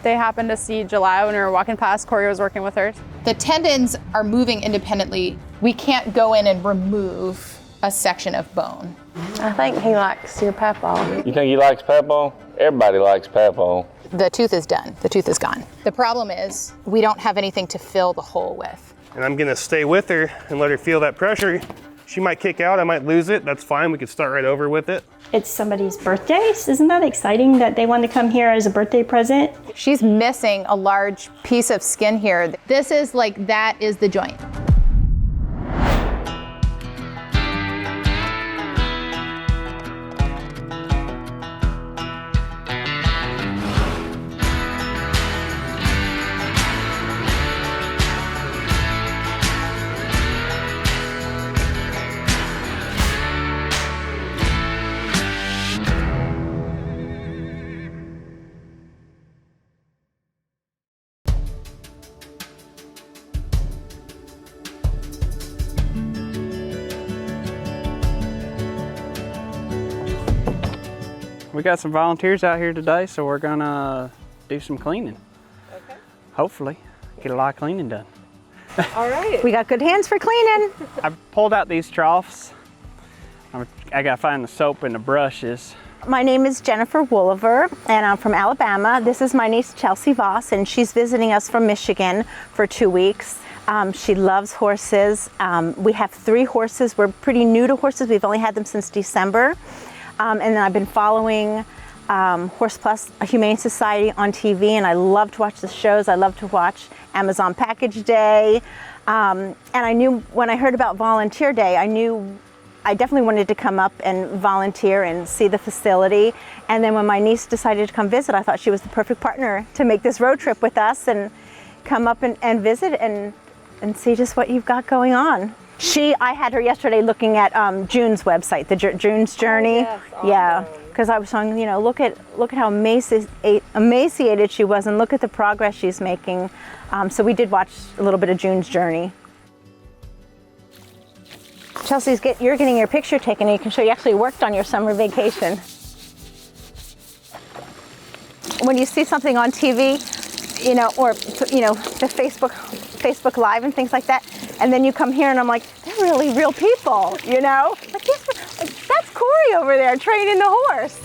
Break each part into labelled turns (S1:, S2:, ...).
S1: They happened to see July when we were walking past. Corey was working with her.
S2: The tendons are moving independently. We can't go in and remove a section of bone.
S3: I think he likes your papaw.
S4: You think he likes papaw? Everybody likes papaw.
S2: The tooth is done. The tooth is gone. The problem is we don't have anything to fill the hole with.
S5: And I'm gonna stay with her and let her feel that pressure. She might kick out, I might lose it. That's fine, we could start right over with it.
S6: It's somebody's birthday. Isn't that exciting that they want to come here as a birthday present?
S2: She's missing a large piece of skin here. This is that is the joint.
S7: We got some volunteers out here today, so we're gonna do some cleaning. Okay. Hopefully, get a lot of cleaning done.
S3: All right. We got good hands for cleaning.
S7: I pulled out these troughs. I gotta find the soap and the brushes.
S3: My name is Jennifer Wooliver, and I'm from Alabama. This is my niece Chelsea Voss, and she's visiting us from Michigan for 2 weeks. She loves horses. We have 3 horses. We're pretty new to horses. We've only had them since December. And then I've been following Plus Humane Society on TV, and I love to watch the shows. I love to watch Amazon Package Day. And I knew when I heard about Volunteer Day, I definitely wanted to come up and volunteer and see the facility. And then when my niece decided to come visit, I thought she was the perfect partner to make this road trip with us and come up and visit and see just what you've got going on. I had her yesterday looking at June's website, the June's Journey. Oh, yes, awesome. Yeah, because I was saying, look at how emaciated she was, and look at the progress she's making. So we did watch a little bit of June's Journey. Chelsea's you're getting your picture taken, and you can show you actually worked on your summer vacation. When you see something on TV, or the Facebook Live and things like that, and then you come here and I'm like, they're really real people, that's Corey over there training the horse.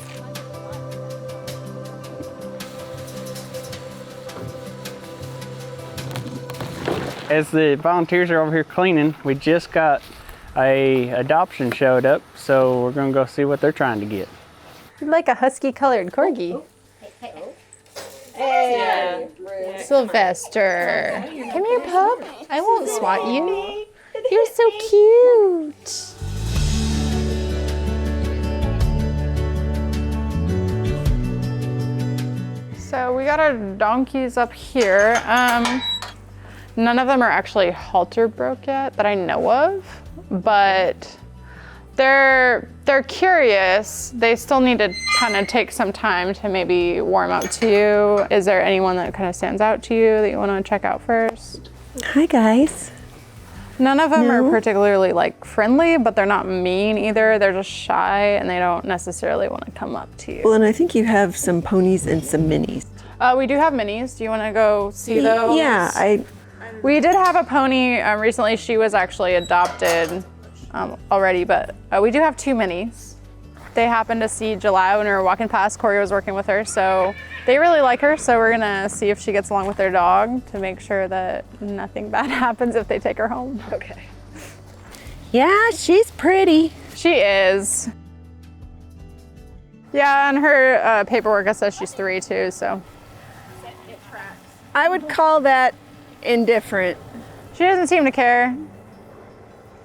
S7: As the volunteers are over here cleaning, we just got a adoption showed up, so we're gonna go see what they're trying to get.
S1: You're like a husky colored corgi. Hey, Sylvester. Come here, pup. I won't swat you. You're so cute. So we got our donkeys up here. None of them are actually halter broke yet that I know of, but they're curious. They still need to kind of take some time to maybe warm up to you. Is there anyone that kind of stands out to you that you want to check out first?
S8: Hi guys.
S1: None of them are particularly friendly, but they're not mean either. They're just shy and they don't necessarily want to come up to you.
S8: Well, and I think you have some ponies and some minis.
S1: We do have minis. Do you want to go see those?
S8: Yeah,
S1: we did have a pony recently. She was actually adopted already, but we do have 2 minis. They happened to see July when we were walking past. Corey was working with her, so they really like her. So we're gonna see if she gets along with their dog to make sure that nothing bad happens if they take her home.
S8: Okay. Yeah, she's pretty.
S1: She is. Yeah, and her paperwork it says she's 3 too, so.
S8: I would call that indifferent.
S1: She doesn't seem to care.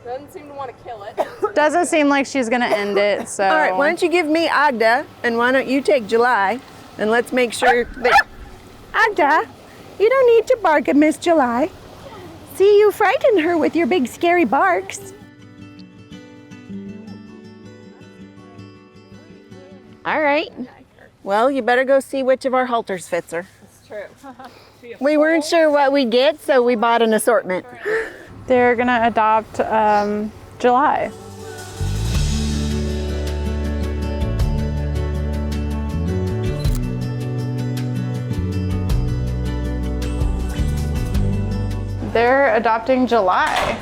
S9: Doesn't seem to want to kill it.
S1: Doesn't seem like she's gonna end it, so.
S8: All right, why don't you give me Agda, and why don't you take July, and let's make sure that... Agda, you don't need to bark at Miss July. See, you frighten her with your big scary barks. All right. Well, you better go see which of our halters fits her.
S9: It's true.
S8: We weren't sure what we'd get, so we bought an assortment.
S1: They're gonna adopt July. they're adopting July.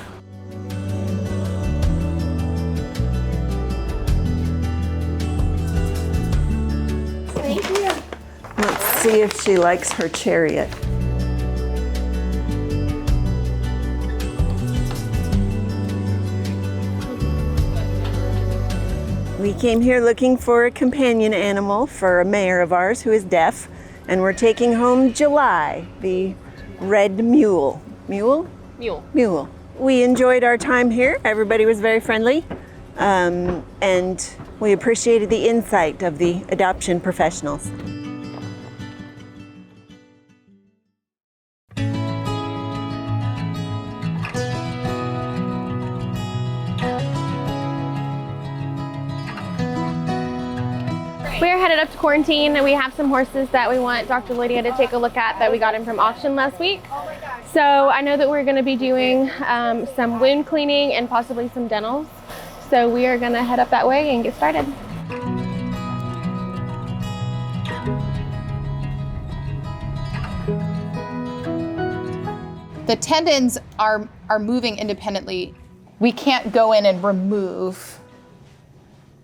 S8: Thank you. Let's see if she likes her chariot. We came here looking for a companion animal for a mayor of ours who is deaf, and we're taking home July, the red mule. Mule?
S9: Mule.
S8: Mule. We enjoyed our time here. Everybody was very friendly, and we appreciated the insight of the adoption professionals.
S10: We're headed up to quarantine and we have some horses that we want Dr. Lydia to take a look at that we got in from auction last week. So I know that we're going to be doing some wound cleaning and possibly some dentals. So we are going to head up that way and get started.
S2: The tendons are moving independently. We can't go in and remove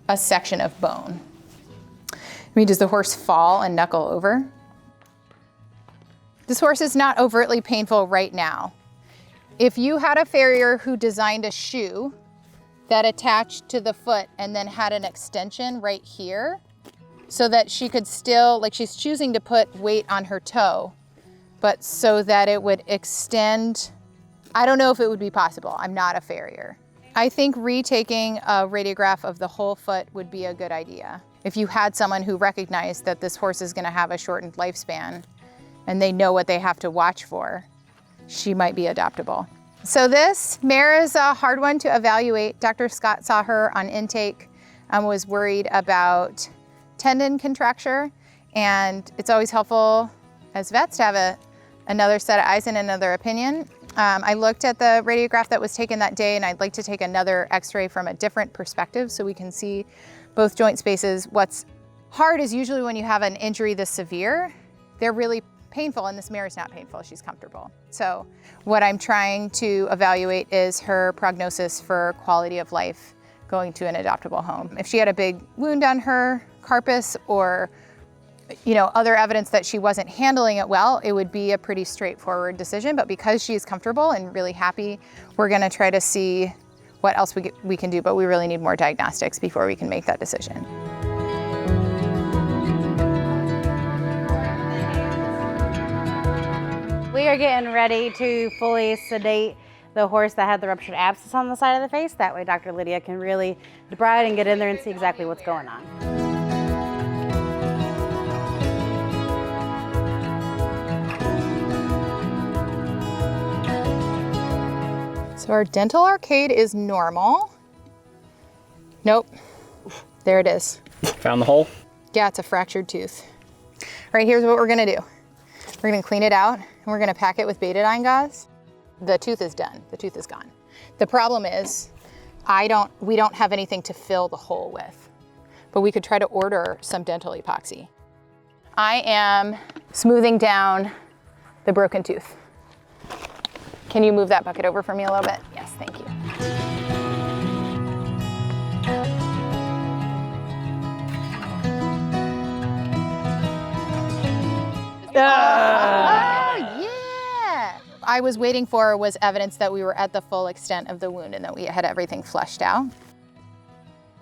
S2: a section of bone. I mean, does the horse fall and knuckle over? This horse is not overtly painful right now. If you had a farrier who designed a shoe that attached to the foot and then had an extension right here so that she could still, like she's choosing to put weight on her toe, but so that it would extend, I don't know if it would be possible. I'm not a farrier. I think retaking a radiograph of the whole foot would be a good idea. If you had someone who recognized that this horse is gonna have a shortened lifespan and they know what they have to watch for, she might be adoptable. So this mare is a hard one to evaluate. Dr. Scott saw her on intake and was worried about tendon contracture, and it's always helpful as vets to have another set of eyes and another opinion. I looked at the radiograph that was taken that day, and I'd like to take another x-ray from a different perspective so we can see both joint spaces. What's hard is usually when you have an injury this severe, they're really painful, and this mare is not painful, she's comfortable. So what I'm trying to evaluate is her prognosis for quality of life going to an adoptable home. If she had a big wound on her carpus or other evidence that she wasn't handling it well, it would be a pretty straightforward decision. But because she's comfortable and really happy, we're gonna try to see what else we can do, but we really need more diagnostics before we can make that decision.
S3: We are getting ready to fully sedate the horse that had the ruptured abscess on the side of the face. That way Dr. Lydia can really debride and get in there and see exactly what's going on.
S2: So our dental arcade is normal. Nope, there it is.
S7: Found the hole?
S2: Yeah, it's a fractured tooth. All right, here's what we're gonna do. We're gonna clean it out and we're gonna pack it with betadine gauze. The tooth is done, the tooth is gone. The problem is, we don't have anything to fill the hole with, but we could try to order some dental epoxy. I am smoothing down the broken tooth. Can you move that bucket over for me a little bit? Yes, thank you. Oh, yeah! I was waiting for was evidence that we were at the full extent of the wound and that we had everything flushed out.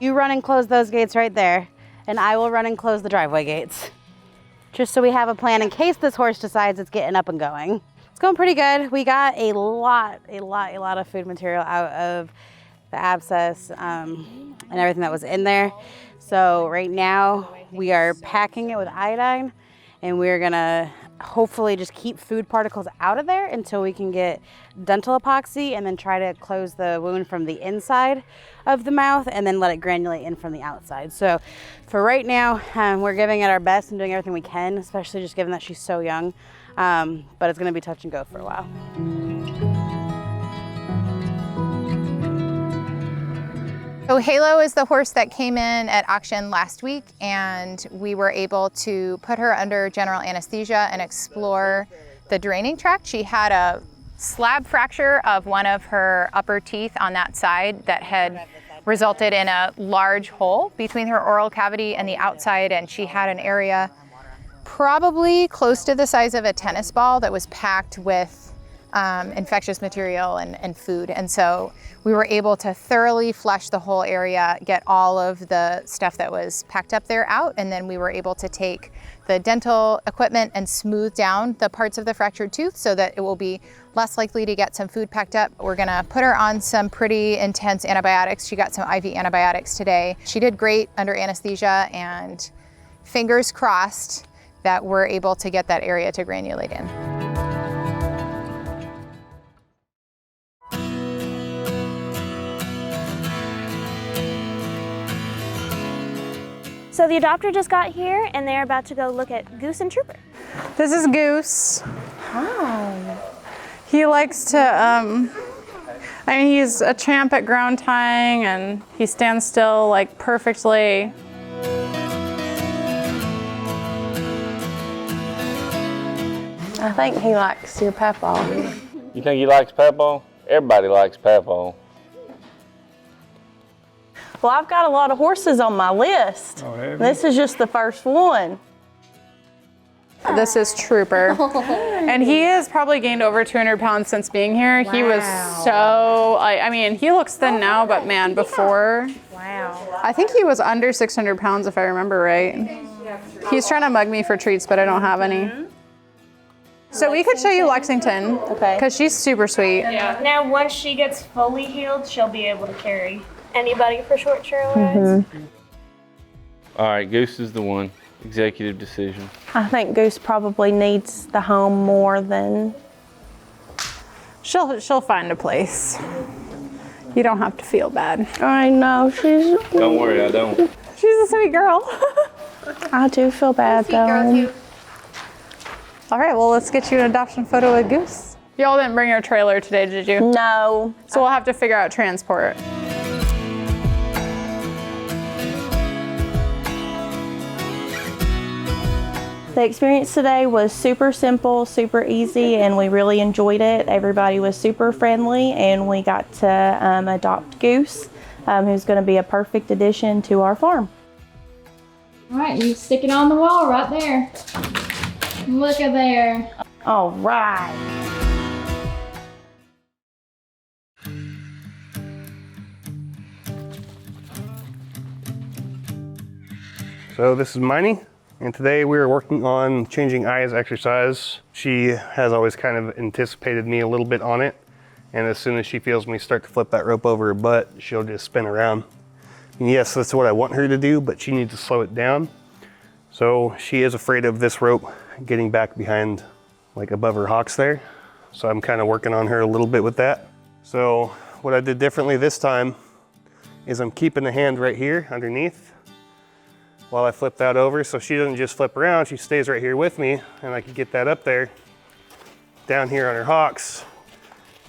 S3: You run and close those gates right there, and I will run and close the driveway gates. Just so we have a plan in case this horse decides it's getting up and going. It's going pretty good. We got a lot of food material out of the abscess and everything that was in there. So right now we are packing it with iodine, and we're gonna hopefully just keep food particles out of there until we can get dental epoxy and then try to close the wound from the inside of the mouth and then let it granulate in from the outside. So for right now, we're giving it our best and doing everything we can, especially just given that she's so young. But it's gonna be touch and go for a while.
S2: So Halo is the horse that came in at auction last week, and we were able to put her under general anesthesia and explore the draining tract. She had a slab fracture of one of her upper teeth on that side that had resulted in a large hole between her oral cavity and the outside, and she had an area probably close to the size of a tennis ball that was packed with infectious material and food. And so we were able to thoroughly flush the whole area, get all of the stuff that was packed up there out, and then we were able to take the dental equipment and smooth down the parts of the fractured tooth so that it will be less likely to get some food packed up. We're gonna put her on some pretty intense antibiotics. She got some IV antibiotics today. She did great under anesthesia, and fingers crossed that we're able to get that area to granulate in.
S11: So the adopter just got here and they're about to go look at Goose and Trooper.
S1: This is Goose.
S11: Hi.
S1: He likes to, I mean, he's a champ at ground tying, and he stands still like perfectly.
S12: I think he likes your papaw.
S4: You think he likes papaw? Everybody likes papaw.
S12: Well, I've got a lot of horses on my list.
S7: Oh, have you?
S12: This is just the first one.
S1: This is Trooper. And he has probably gained over 200 pounds since being here. He was so, I mean, he looks thin now, but man, before.
S12: Wow.
S1: I think he was under 600 pounds if I remember right. He's trying to mug me for treats, but I don't have any. So we could show you Lexington,
S12: Okay.
S1: because she's super sweet.
S11: Yeah. Now, once she gets fully healed, she'll be able to carry anybody for short trail rides.
S4: All right, Goose is the one. Executive decision.
S12: I think Goose probably needs the home more than...
S1: She'll find a place. You don't have to feel bad.
S12: I know, she's...
S4: Don't worry, I don't.
S1: She's a sweet girl.
S12: I do feel bad though.
S1: All right, well, let's get you an adoption photo with Goose. Y'all didn't bring your trailer today, did you?
S12: No.
S1: So we'll have to figure out transport.
S12: The experience today was super simple, super easy, and we really enjoyed it. Everybody was super friendly, and we got to adopt Goose, who's going to be a perfect addition to our farm.
S10: All right, you stick it on the wall right there. Look at there.
S12: All right.
S5: So this is Miney, and today we are working on changing Aya's exercise. She has always kind of anticipated me a little bit on it, and as soon as she feels me start to flip that rope over her butt, she'll just spin around. And yes, that's what I want her to do, but she needs to slow it down. So she is afraid of this rope getting back behind, like above her hocks there. So I'm kind of working on her a little bit with that. So what I did differently this time is I'm keeping the hand right here underneath while I flip that over, so she doesn't just flip around, she stays right here with me, and I can get that up there, down here on her hocks.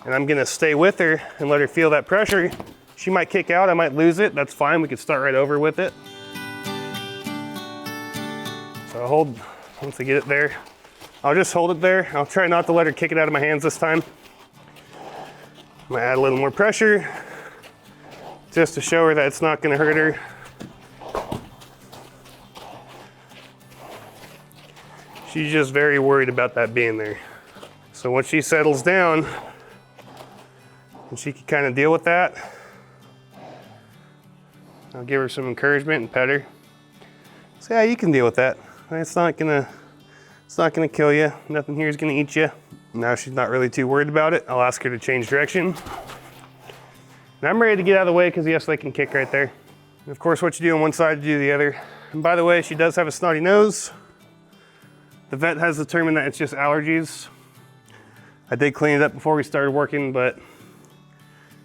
S5: And I'm gonna stay with her and let her feel that pressure. She might kick out, I might lose it, that's fine, we could start right over with it. So I'll hold, once I get it there, I'll just hold it there. I'll try not to let her kick it out of my hands this time. I'm gonna add a little more pressure, just to show her that it's not gonna hurt her. She's just very worried about that being there. So once she settles down, and she can kind of deal with that, I'll give her some encouragement and pet her. Say, yeah, you can deal with that. It's not gonna kill you. Nothing here is gonna eat you. Now she's not really too worried about it. I'll ask her to change direction. And I'm ready to get out of the way because yes, they can kick right there. And of course, what you do on one side, you do the other. And by the way, she does have a snotty nose. The vet has determined that it's just allergies. I did clean it up before we started working, but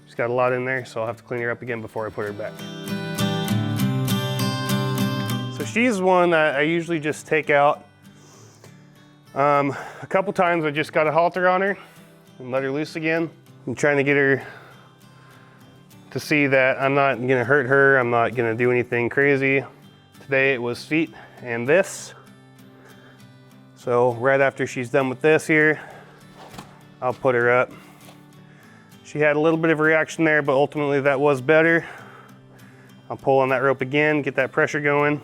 S5: she's got a lot in there, so I'll have to clean her up again before I put her back. So she's one that I usually just take out. A couple times I just got a halter on her and let her loose again. I'm trying to get her to see that I'm not gonna hurt her, I'm not gonna do anything crazy. Today it was feet and this. So right after she's done with this here, I'll put her up. She had a little bit of a reaction there, but ultimately that was better. I'll pull on that rope again, get that pressure going.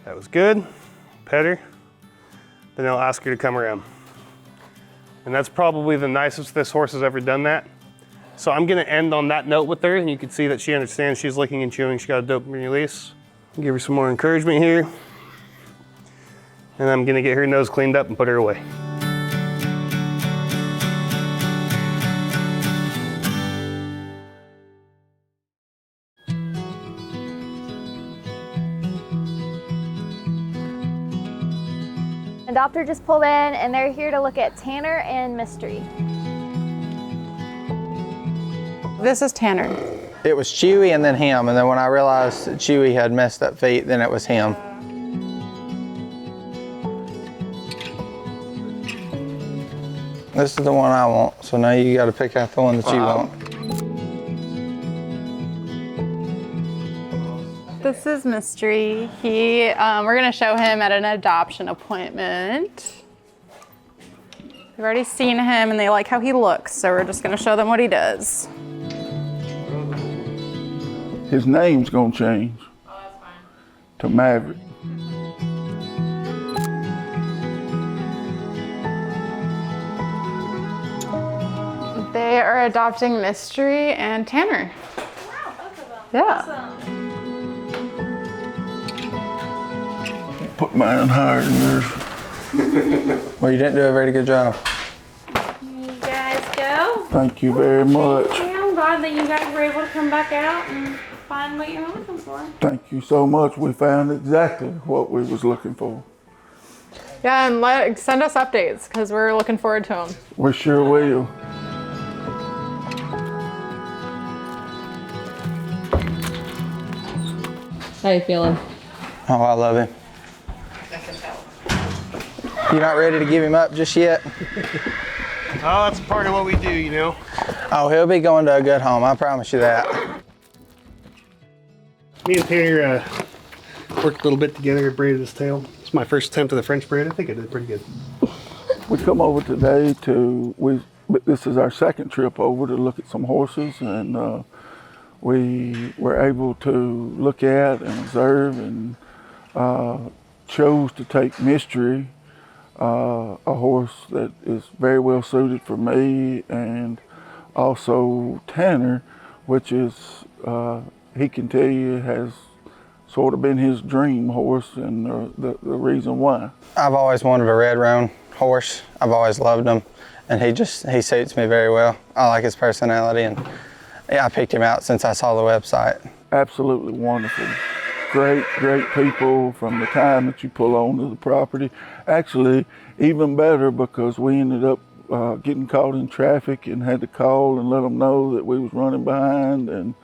S5: That was good. Pet her. Then I'll ask her to come around. And that's probably the nicest this horse has ever done that. So I'm gonna end on that note with her, and you can see that she understands. She's licking and chewing. She got a dopamine release. Give her some more encouragement here. And I'm gonna get her nose cleaned up and put her away.
S13: Adopter just pulled in and they're here to look at Tanner and Mystery.
S1: This is Tanner.
S14: It was Chewy and then him, and then when I realized that Chewy had messed up feet, then it was him. This is the one I want, so now you got to pick out the one that you want.
S1: This is Mystery. We're gonna show him at an adoption appointment. We've already seen him and they like how he looks, so we're just gonna show them what he does.
S15: His name's gonna change to Maverick.
S1: They are adopting Mystery and Tanner.
S13: Wow, both of them.
S1: Yeah.
S13: Awesome.
S15: Put mine higher than yours.
S14: Well, you didn't do a very good job.
S11: You guys go.
S15: Thank you very much.
S11: Yeah, I'm glad that you guys were able to come back out and find what you were looking for.
S15: Thank you so much. We found exactly what we was looking for.
S1: Yeah, and send us updates because we're looking forward to them.
S15: We sure will.
S9: How you feeling?
S14: Oh, I love him. You're not ready to give him up just yet?
S5: Oh, that's part of what we do, you know.
S14: Oh, he'll be going to a good home, I promise you that.
S5: Me and Tanner worked a little bit together, braided his tail. It's my first attempt at the French braid. I think I did pretty good.
S15: We come over today this is our second trip over to look at some horses, and we were able to look at and observe and chose to take Mystery, a horse that is very well suited for me, and also Tanner, which is, he can tell you, has sort of been his dream horse, and the reason why.
S14: I've always wanted a red roan horse. I've always loved him, and he suits me very well. I like his personality, and yeah, I picked him out since I saw the website.
S15: Absolutely wonderful. Great people from the time that you pull onto the property. Actually, even better because we ended up getting caught in traffic and had to call and let them know that we was running behind, and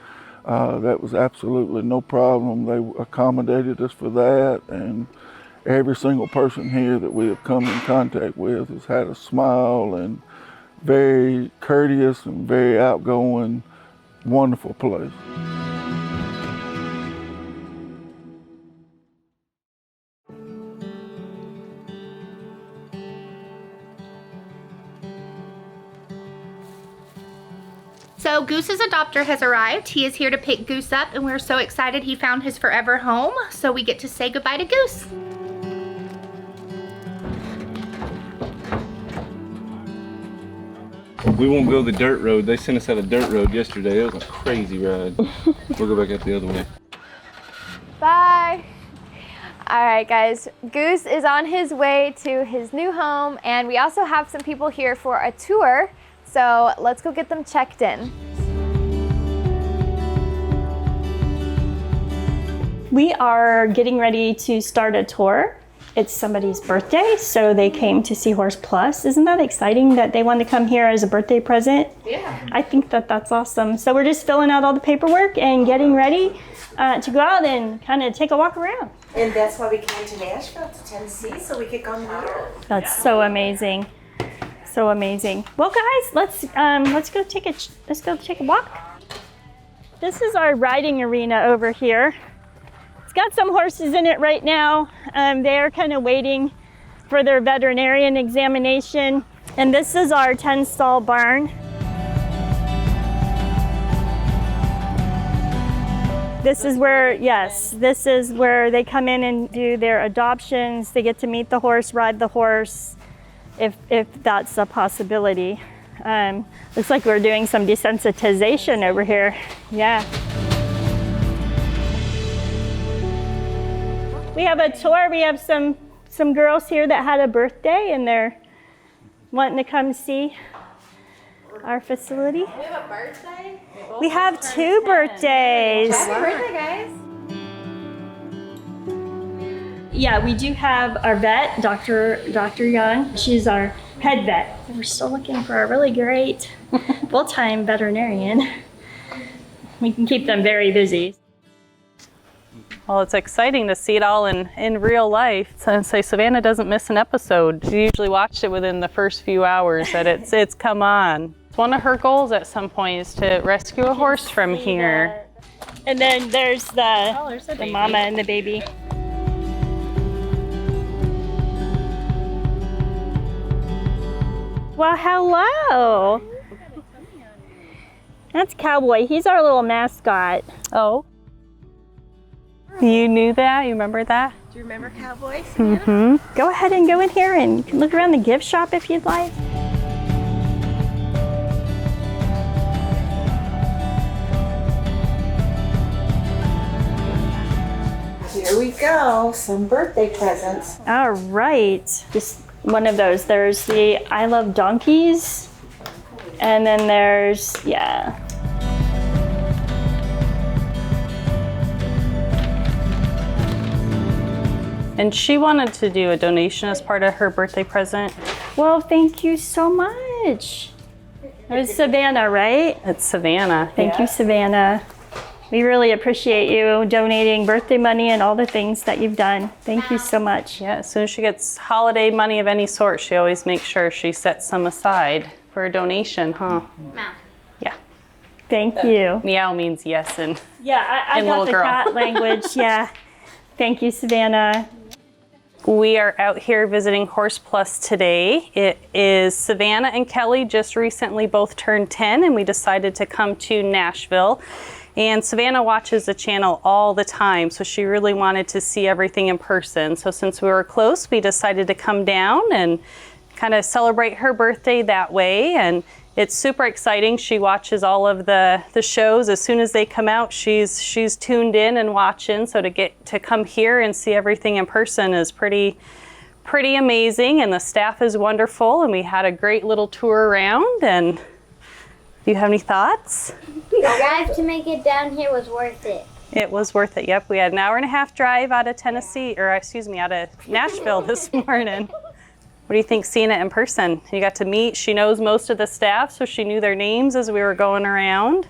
S15: that was absolutely no problem. They accommodated us for that, and every single person here that we have come in contact with has had a smile and very courteous and very outgoing, wonderful place.
S16: So Goose's adopter has arrived. He is here to pick Goose up, and we're so excited he found his forever home. So we get to say goodbye to Goose.
S4: We won't go the dirt road. They sent us out a dirt road yesterday. It was a crazy ride. We'll go back out the other way.
S13: Bye. All right, guys. Goose is on his way to his new home, and we also have some people here for a tour. So let's go get them checked in.
S6: We are getting ready to start a tour. It's somebody's birthday, so they came to see Horse Plus. Isn't that exciting that they wanted to come here as a birthday present?
S11: Yeah.
S6: I think that that's awesome. So we're just filling out all the paperwork and getting ready to go out and kind of take a walk around.
S17: And that's why we came to Nashville, to Tennessee, so we could come here.
S6: That's so amazing. So amazing. Well, guys, let's go take a walk. This is our riding arena over here. It's got some horses in it right now. They are kind of waiting for their veterinarian examination, And this is our 10-stall barn. This is where, yes, this is where they come in and do their adoptions. They get to meet the horse, ride the horse, if that's a possibility. Looks like we're doing some desensitization over here. Yeah. We have a tour. We have some girls here that had a birthday and they're wanting to come see our facility.
S13: We have a birthday?
S6: We have 2 birthdays.
S13: Happy birthday, guys.
S6: Yeah, we do have our vet, Dr. Young. She's our head vet. We're still looking for a really great full-time veterinarian. We can keep them very busy.
S1: Well, it's exciting to see it all in real life. So Savannah doesn't miss an episode. She usually watched it within the first few hours that it's come on. It's one of her goals at some point is to rescue a horse from here.
S6: And then there's the mama and the baby. Well, hello. That's Cowboy. He's our little mascot.
S1: Oh. You knew that? You remember that?
S8: Do you remember Cowboy?
S6: Mm-hmm. Go ahead and go in here and look around the gift shop if you'd like.
S8: Here we go, some birthday presents.
S6: All right, just one of those. There's the I Love Donkeys, and then there's, yeah.
S1: And she wanted to do a donation as part of her birthday present.
S6: Well, thank you so much. It was Savannah, right?
S1: It's Savannah.
S6: Thank you, Savannah. We really appreciate you donating birthday money and all the things that you've done. Thank you so much.
S1: Yeah, as soon as she gets holiday money of any sort, she always makes sure she sets some aside for a donation, huh?
S13: Meow.
S1: Yeah.
S6: Thank you.
S1: Meow means yes and
S6: yeah, I got
S1: little
S6: the
S1: girl.
S6: cat language. Yeah. Thank you, Savannah.
S1: We are out here visiting Horse Plus today. It is Savannah and Kelly just recently both turned 10 and we decided to come to Nashville. And Savannah watches the channel all the time, so she really wanted to see everything in person. So since we were close, we decided to come down and kind of celebrate her birthday that way. And it's super exciting. She watches all of the shows. As soon as they come out, she's tuned in and watching. So to get to come here and see everything in person is pretty amazing. And the staff is wonderful. And we had a great little tour around. And do you have any thoughts?
S18: The drive to make it down here was worth it.
S1: It was worth it. Yep, we had an hour-and-a-half drive out of Tennessee, or excuse me, out of Nashville this morning. What do you think seeing it in person? You got to meet, she knows most of the staff, so she knew their names as we were going around.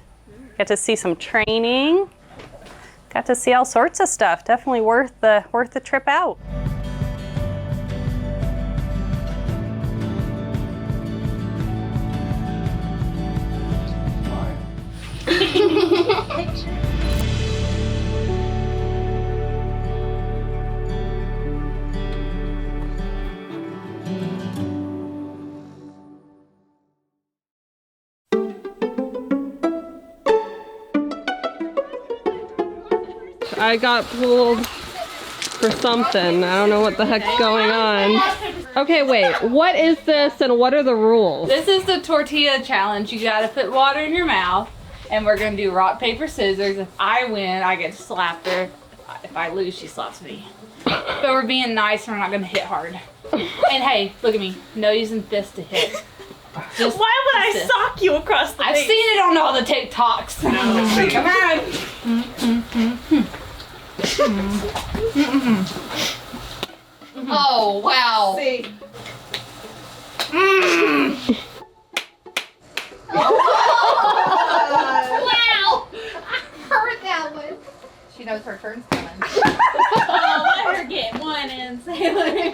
S1: Got to see some training. Got to see all sorts of stuff. Definitely worth the trip out.
S9: I got pulled for something. I don't know what the heck's going on. Okay, wait. What is this and what are the rules?
S19: This is the tortilla challenge. You gotta put water in your mouth and we're gonna do rock, paper, scissors. If I win, I get to slap her. If I lose, she slaps me. But we're being nice and we're not gonna hit hard. And hey, look at me. No using fists to hit. Just
S6: why would I
S19: this.
S6: sock you across the
S19: I've
S6: face?
S19: seen it on all the TikToks. Come on. Oh, wow.
S8: See.
S16: Wow! I heard that one. She knows her turn's coming.
S19: Oh, let her get one in.
S5: She looks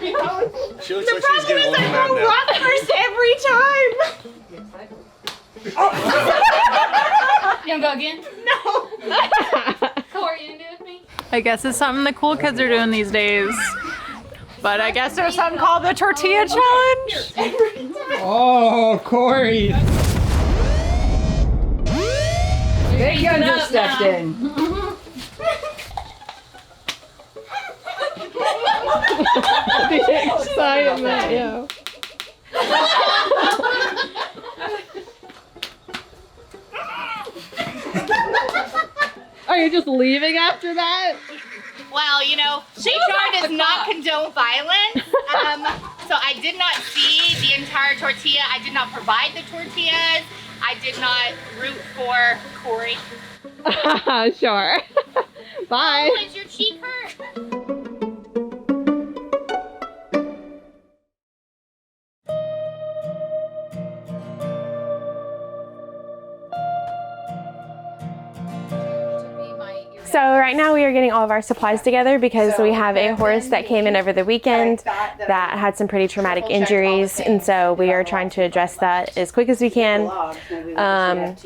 S5: like she's
S19: The
S5: getting a little mad now.
S19: rock first every time. You wanna go again? No. Corey, you gonna do it with me?
S1: I guess it's something the cool kids are doing these days. But I guess there's something called the Tortilla Challenge.
S7: Oh, Corey.
S9: Big gun just stepped in. The excitement, yeah. Are you just leaving after that?
S16: Well, you know, HR does not condone violence. So I did not see the entire tortilla. I did not provide the tortillas. I did not root for Corey.
S9: Sure. Bye.
S16: Oh, is your cheek hurt?
S10: So right now we are getting all of our supplies together because we have a horse that came in over the weekend that had some pretty traumatic injuries, and so we are trying to address that as quick as we can.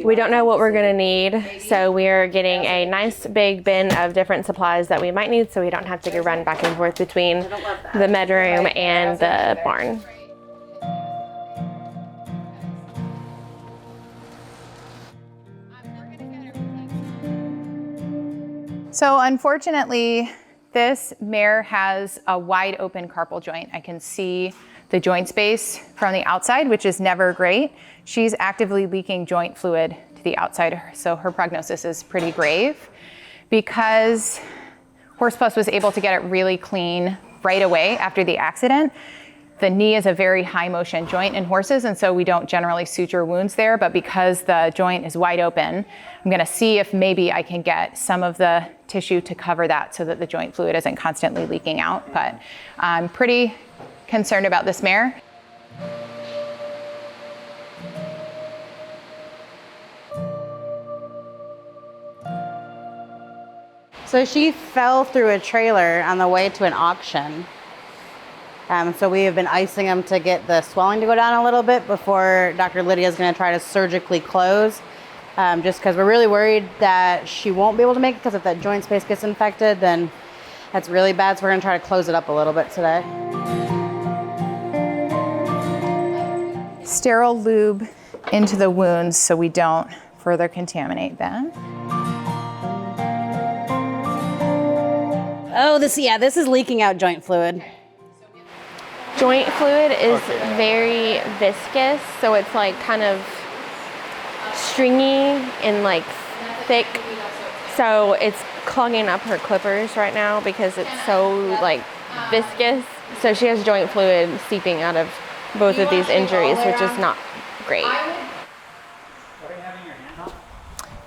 S10: We don't know what we're going to need, so we are getting a nice big bin of different supplies that we might need so we don't have to go run back and forth between the med room and the barn.
S2: So unfortunately, this mare has a wide open carpal joint. I can see the joint space from the outside, which is never great. She's actively leaking joint fluid to the outside, so her prognosis is pretty grave. Because Horse Plus was able to get it really clean right away after the accident, the knee is a very high motion joint in horses, and so we don't generally suture wounds there, but because the joint is wide open, I'm gonna see if maybe I can get some of the tissue to cover that so that the joint fluid isn't constantly leaking out. But I'm pretty concerned about this mare.
S20: So she fell through a trailer on the way to an auction. So we have been icing them to get the swelling to go down a little bit before Dr. Lydia is going to try to surgically close, just because we're really worried that she won't be able to make it, because if that joint space gets infected, then that's really bad. So we're going to try to close it up a little bit today.
S2: Sterile lube into the wounds so we don't further contaminate them.
S20: Oh, this is leaking out joint fluid.
S10: Joint fluid is very viscous, so it's like kind of stringy and like thick. So it's clogging up her clippers right now because it's so like viscous. So she has joint fluid seeping out of both of these injuries, which is not great.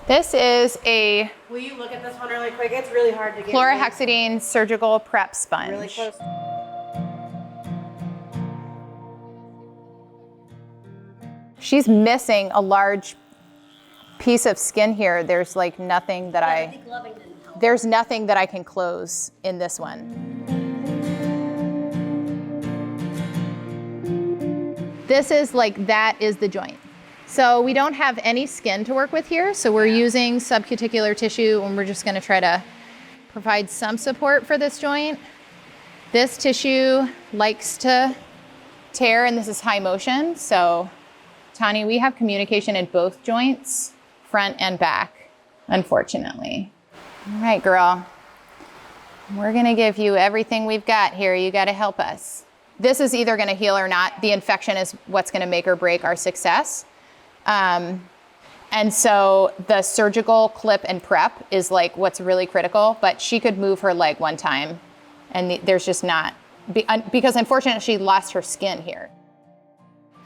S2: This is a
S20: Will you look at this one really quick? It's really hard to get.
S2: chlorhexidine surgical prep sponge.
S20: Really close.
S2: She's missing a large piece of skin here. There's like nothing that I can close in this one. This is like, that is the joint. So we don't have any skin to work with here. So we're using subcuticular tissue, and we're just gonna try to provide some support for this joint. This tissue likes to tear, and this is high motion. So Tani, we have communication in both joints, front and back, unfortunately. All right, girl. We're gonna give you everything we've got here. You gotta help us. This is either gonna heal or not. The infection is what's gonna make or break our success. And so the surgical clip and prep is like what's really critical, but she could move her leg one time and there's just not, because unfortunately she lost her skin here.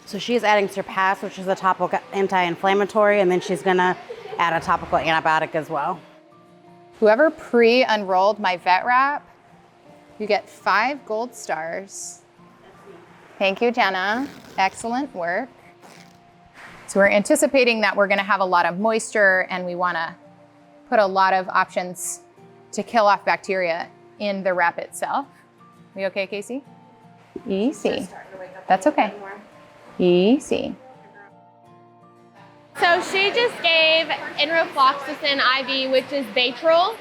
S20: So she's adding Surpass, which is a topical anti-inflammatory, and then she's gonna add a topical antibiotic as well.
S2: Whoever pre-enrolled my vet wrap, you get 5 gold stars. Thank you, Jenna. Excellent work. So we're anticipating that we're gonna have a lot of moisture, and we wanna put a lot of options to kill off bacteria in the wrap itself. Are you okay, Casey? Easy. That's okay. Easy.
S10: So she just gave enrofloxacin IV, which is Baytril.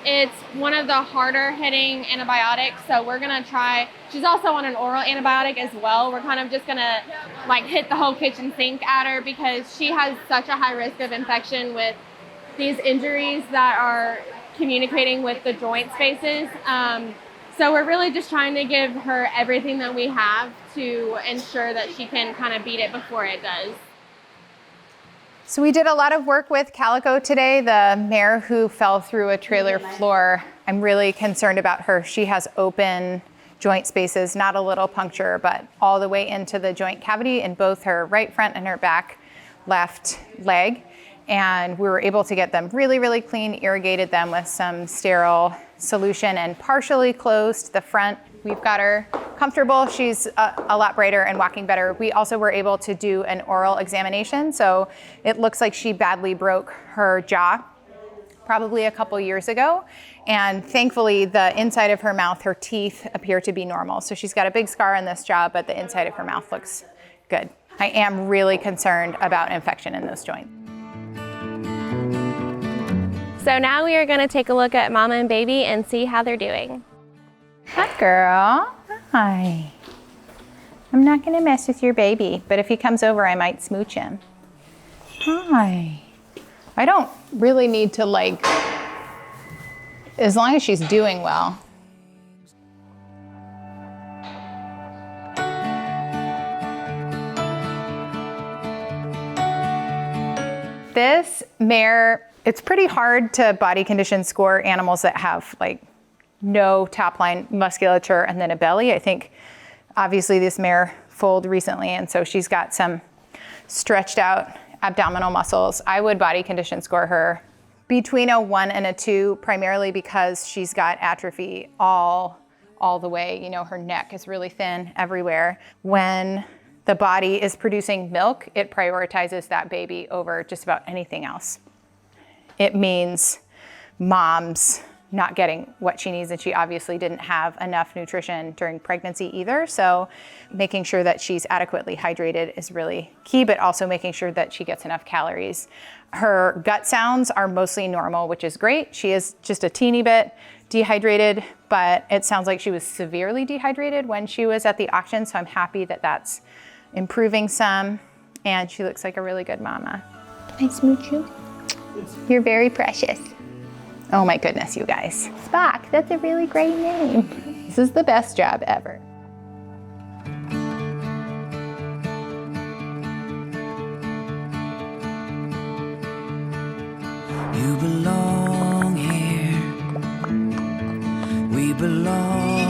S10: It's one of the harder hitting antibiotics, so we're gonna try. She's also on an oral antibiotic as well. We're kind of just gonna like hit the whole kitchen sink at her because she has such a high risk of infection with these injuries that are communicating with the joint spaces. So we're really just trying to give her everything that we have to ensure that she can kind of beat it before it does.
S2: So we did a lot of work with Calico today, the mare who fell through a trailer floor. I'm really concerned about her. She has open joint spaces, not a little puncture, but all the way into the joint cavity in both her right front and her back left leg. And we were able to get them really, really clean, irrigated them with some sterile solution and partially closed the front. We've got her comfortable. She's a lot brighter and walking better. We also were able to do an oral examination. So it looks like she badly broke her jaw probably a couple years ago. And thankfully the inside of her mouth, her teeth appear to be normal. So she's got a big scar on this jaw, but the inside of her mouth looks good. I am really concerned about infection in those joints.
S10: So now we are gonna take a look at mama and baby and see how they're doing.
S2: Hi, girl. Hi. I'm not gonna mess with your baby, but if he comes over, I might smooch him. Hi. I don't really need to like, as long as she's doing well. This mare, it's pretty hard to body condition score animals that have like no top line musculature and then a belly. I think obviously this mare foaled recently and so she's got some stretched out abdominal muscles. I would body condition score her between a 1 and a 2, primarily because she's got atrophy all the way. You know, her neck is really thin everywhere. When the body is producing milk, it prioritizes that baby over just about anything else. It means mom's not getting what she needs, and she obviously didn't have enough nutrition during pregnancy either. So making sure that she's adequately hydrated is really key, but also making sure that she gets enough calories. Her gut sounds are mostly normal, which is great. She is just a teeny bit dehydrated, but it sounds like she was severely dehydrated when she was at the auction. So I'm happy that that's improving some, and she looks like a really good mama. Can I smooch you? You're very precious. Oh my goodness, you guys. Spock, that's a really great name. This is the best job ever.
S21: You belong here. We belong.